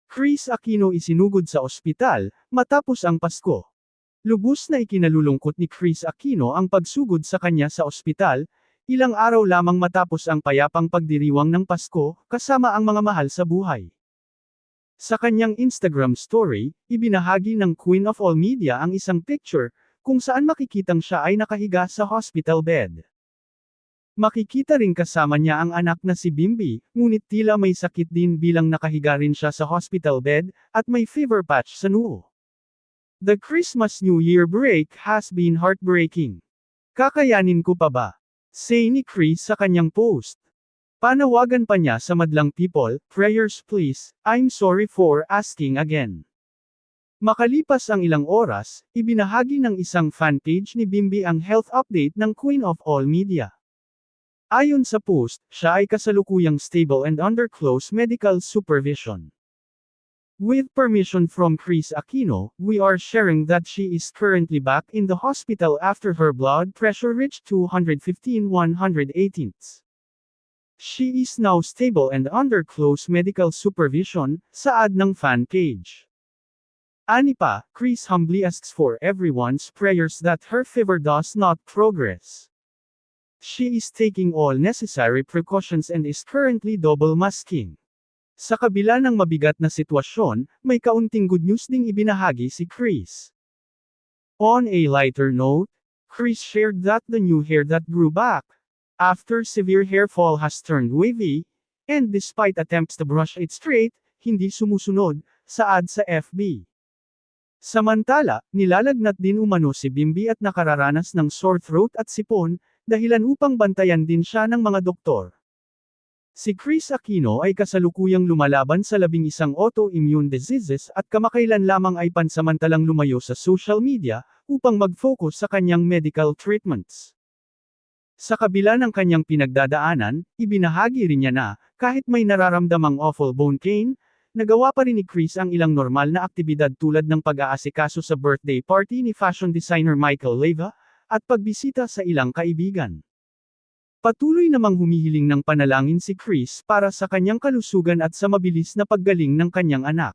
Chris Aquino isinugod sa ospital, matapos ang Pasko. Lubos na ikinalulungkot ni Chris Aquino ang pagsugod sa kanya sa ospital, ilang araw lamang matapos ang payapang pagdiriwang ng Pasko, kasama ang mga mahal sa buhay. Sa kanyang Instagram story, ibinahagi ng Queen of All Media ang isang picture, kung saan makikitang siya ay nakahiga sa hospital bed. Makikita rin kasama niya ang anak na si Bimbi, ngunit tila may sakit din bilang nakahiga rin siya sa hospital bed, at may fever patch sa noo. The Christmas New Year break has been heartbreaking. Kakayanin ko pa ba? Say ni Chris sa kanyang post. Panawagan pa niya sa madlang people, prayers please, I'm sorry for asking again. Makalipas ang ilang oras, ibinahagi ng isang fan page ni Bimbi ang health update ng Queen of All Media. Ayon sa post, siya ay kasalukuyang stable and under close medical supervision. With permission from Chris Aquino, we are sharing that she is currently back in the hospital after her blood pressure reached 215/118. She is now stable and under close medical supervision, saad ng fan page. Ani pa, Chris humbly asks for everyone's prayers that her fever does not progress. She is taking all necessary precautions and is currently double masking. Sa kabila ng mabigat na sitwasyon, may kaunting good news ding ibinahagi si Chris. On a lighter note, Chris shared that the new hair that grew back, after severe hair fall has turned wavy, and despite attempts to brush it straight, hindi sumusunod, saad sa FB. Samantala, nilalagnat din umano si Bimbi at nakararanas ng sore throat at sipon, dahilan upang bantayan din siya ng mga doktor. Si Chris Aquino ay kasalukuyang lumalaban sa 11 autoimmune diseases at kamakailan lamang ay pansamantalang lumayo sa social media, upang mag-focus sa kanyang medical treatments. Sa kabila ng kanyang pinagdadaanan, ibinahagi rin niya na, kahit may nararamdamang awful bone pain, nagawa pa rin ni Chris ang ilang normal na aktibidad tulad ng pag-aasikaso sa birthday party ni fashion designer Michael Leyva, at pagbisita sa ilang kaibigan. Patuloy namang humihiling ng panalangin si Chris para sa kanyang kalusugan at sa mabilis na paggaling ng kanyang anak.